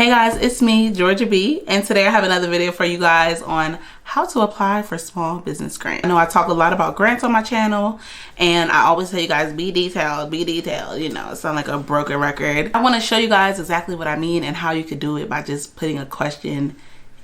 Hey guys, it's me, Georgia B, and today I have another video for you guys on how to apply for small business grants. I know I talk a lot about grants on my channel, and I always tell you guys be detailed, you know, sound like a broken record. I want to show you guys exactly what I mean and how you could do it by just putting a question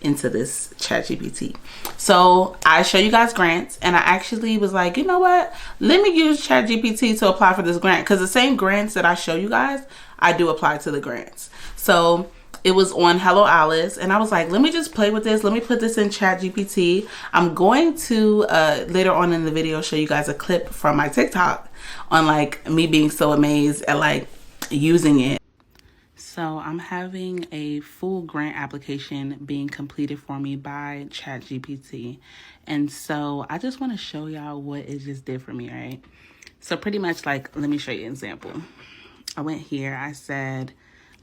into this ChatGPT. So I show you guys grants, and I actually was like, you know what, let me use ChatGPT to apply for this grant, because the same grants that I show you guys, I do apply to the grants. So it was on Hello Alice, and I was like, let me just play with this. Let me put this in ChatGPT. I'm going to later on in the video show you guys a clip from my TikTok on like me being so amazed at like using it. So I'm having a full grant application being completed for me by ChatGPT. And so I just want to show y'all what it just did for me, right? So pretty much like, let me show you an example. I went here, I said,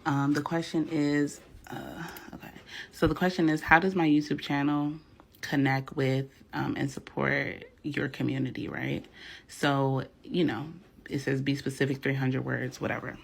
the question is, okay. So the question is, how does my YouTube channel connect with and support your community, right? So, you know, it says be specific, 300 words, whatever.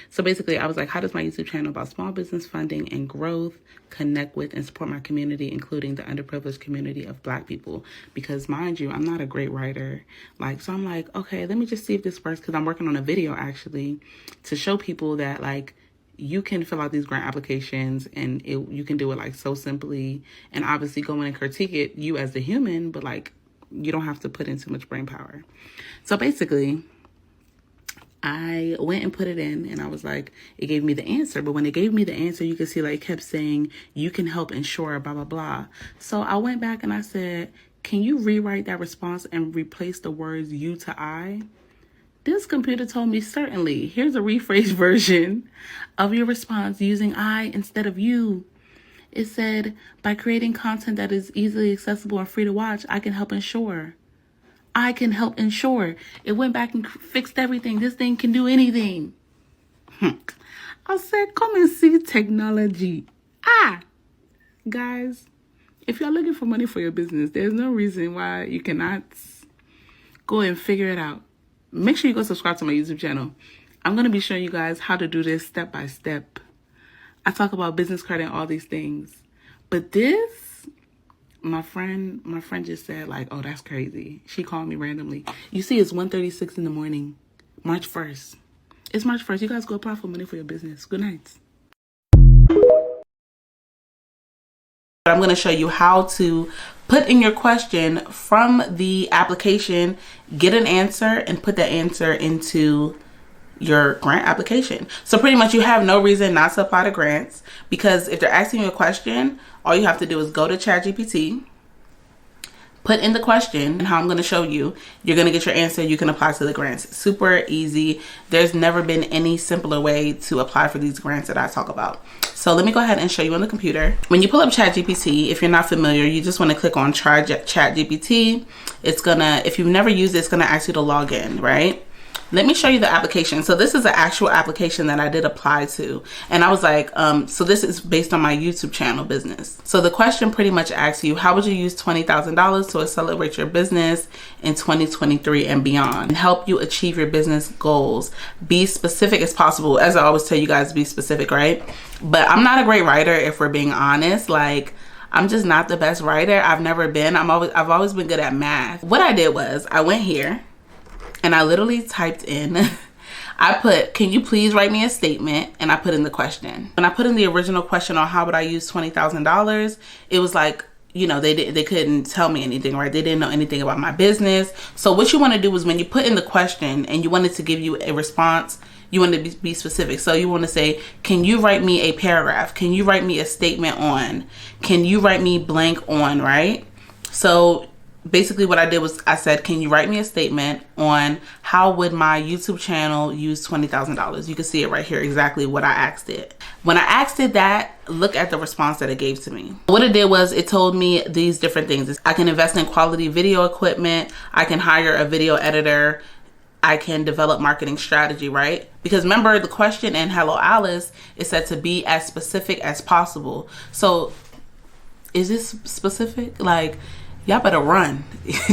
So basically, I was like, how does my YouTube channel about small business funding and growth connect with and support my community, including the underprivileged community of Black people? Because mind you, I'm not a great writer. Like, so I'm like, okay, let me just see if this works, because I'm working on a video actually to show people that like, you can fill out these grant applications and you can do it like so simply, and obviously go in and critique it, you as the human, but like, you don't have to put in too much brain power. So basically, I went and put it in, and I was like, it gave me the answer. But when it gave me the answer, you could see like it kept saying, you can help ensure blah, blah, blah. So I went back and I said, can you rewrite that response and replace the words you to I? This computer told me, certainly. Here's a rephrased version of your response using I instead of you. It said, by creating content that is easily accessible and free to watch, I can help ensure. I can help ensure. It went back and fixed everything. This thing can do anything. I said, come and see technology. Guys, if you're looking for money for your business, there's no reason why you cannot go and figure it out. Make sure you go subscribe to my YouTube channel. I'm going to be showing you guys how to do this step by step. I talk about business credit and all these things. But this, my friend just said like, oh, that's crazy. She called me randomly. You see, it's 1:36 in the morning, March 1st. It's March 1st. You guys go apply for money for your business. Good night. I'm going to show you how to put in your question from the application, get an answer, and put that answer into your grant application. So pretty much you have no reason not to apply to grants, because if they're asking you a question, all you have to do is go to ChatGPT, put in the question, and how I'm going to show you, you're going to get your answer. You can apply to the grants. Super easy. There's never been any simpler way to apply for these grants that I talk about. So let me go ahead and show you on the computer. When you pull up ChatGPT, if you're not familiar, you just want to click on Try ChatGPT. It's gonna, if you've never used it, it's gonna ask you to log in, right? Let me show you the application. So this is an actual application that I did apply to. And I was like, so this is based on my YouTube channel business. So the question pretty much asks you, how would you use $20,000 to accelerate your business in 2023 and beyond, and help you achieve your business goals? Be specific as possible. As I always tell you guys, be specific, right? But I'm not a great writer, if we're being honest. Like, I'm just not the best writer. I've never been. I've always been good at math. What I did was I went here, and I literally typed in, I put, can you please write me a statement? And I put in the question. When I put in the original question on how would I use $20,000, it was like, you know, they couldn't tell me anything, right? They didn't know anything about my business. So what you want to do is when you put in the question and you wanted to give you a response, you want to be specific. So you want to say, can you write me a paragraph? Can you write me a statement on? Can you write me blank on, right? So basically what I did was I said, can you write me a statement on how would my YouTube channel use $20,000? You can see it right here, exactly what I asked it. When I asked it that, look at the response that it gave to me. What it did was it told me these different things. I can invest in quality video equipment. I can hire a video editor. I can develop marketing strategy, right? Because remember the question in Hello Alice, it said to be as specific as possible. So is this specific? Like, y'all better run.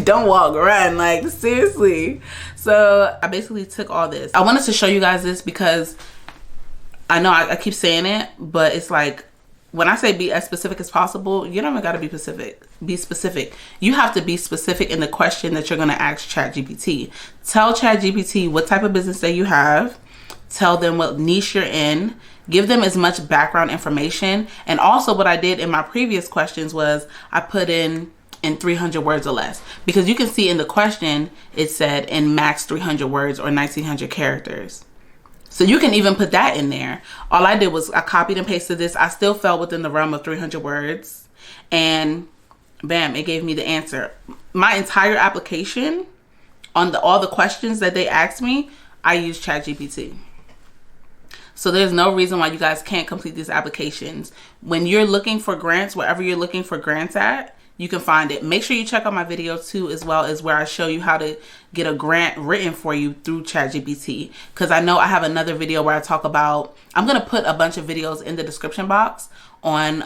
Don't walk, run, like seriously. So I basically took all this. I wanted to show you guys this because I know I keep saying it, but it's like, when I say be as specific as possible, you don't even got to be specific. Be specific. You have to be specific in the question that you're going to ask ChatGPT. Tell ChatGPT what type of business that you have. Tell them what niche you're in. Give them as much background information. And also what I did in my previous questions was I put in 300 words or less. Because you can see in the question, it said in max 300 words or 1900 characters. So you can even put that in there. All I did was I copied and pasted this. I still fell within the realm of 300 words. And bam, it gave me the answer. My entire application on all the questions that they asked me, I used ChatGPT. So there's no reason why you guys can't complete these applications. When you're looking for grants, wherever you're looking for grants at, you can find it. Make sure you check out my video too, as well as where I show you how to get a grant written for you through ChatGPT. Because I know I have another video where I talk about, I'm going to put a bunch of videos in the description box on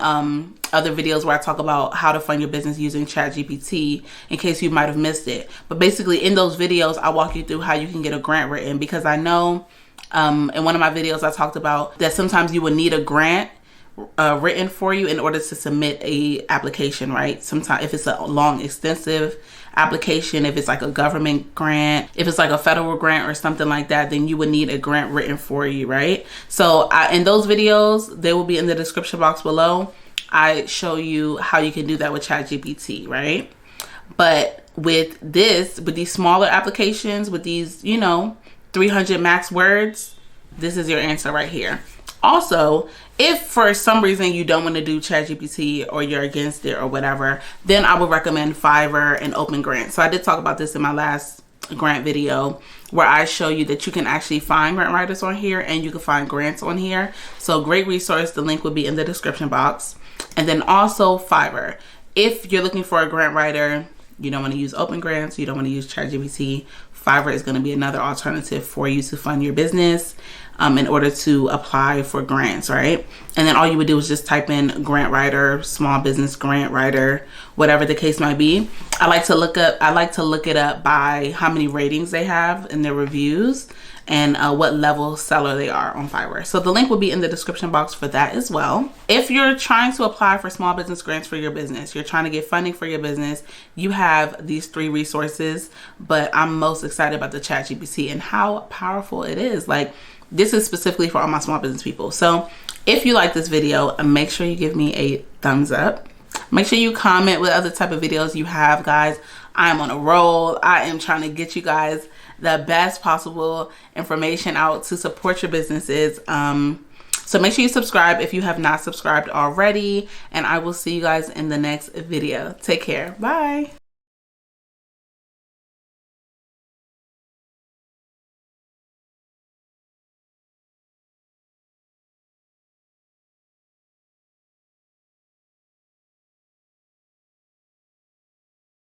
other videos where I talk about how to fund your business using ChatGPT, in case you might have missed it. But basically in those videos, I walk you through how you can get a grant written, because I know in one of my videos I talked about that sometimes you would need a grant written for you in order to submit a application, right? Sometimes if it's a long, extensive application, if it's like a government grant, if it's like a federal grant or something like that, then you would need a grant written for you, right? So in those videos, they will be in the description box below. I show you how you can do that with ChatGPT, right? But with these smaller applications, with these, 300 max words, this is your answer right here. Also, if for some reason you don't want to do ChatGPT or you're against it or whatever, then I would recommend Fiverr and Open Grants. So I did talk about this in my last grant video, where I show you that you can actually find grant writers on here and you can find grants on here. So great resource. The link will be in the description box. And then also Fiverr. If you're looking for a grant writer, you don't want to use Open Grants, you don't want to use ChatGPT, Fiverr is going to be another alternative for you to fund your business in order to apply for grants, right? And then all you would do is just type in grant writer, small business grant writer, whatever the case might be. I like to look it up by how many ratings they have in their reviews and what level seller they are on Fiverr. So the link will be in the description box for that as well. If you're trying to apply for small business grants for your business, you're trying to get funding for your business, you have these 3 resources, but I'm most excited about the ChatGPT and how powerful it is. Like, this is specifically for all my small business people. So if you like this video, make sure you give me a thumbs up. Make sure you comment what other type of videos you have, guys. I'm on a roll. I am trying to get you guys the best possible information out to support your businesses. So make sure you subscribe if you have not subscribed already, and I will see you guys in the next video. Take care. Bye.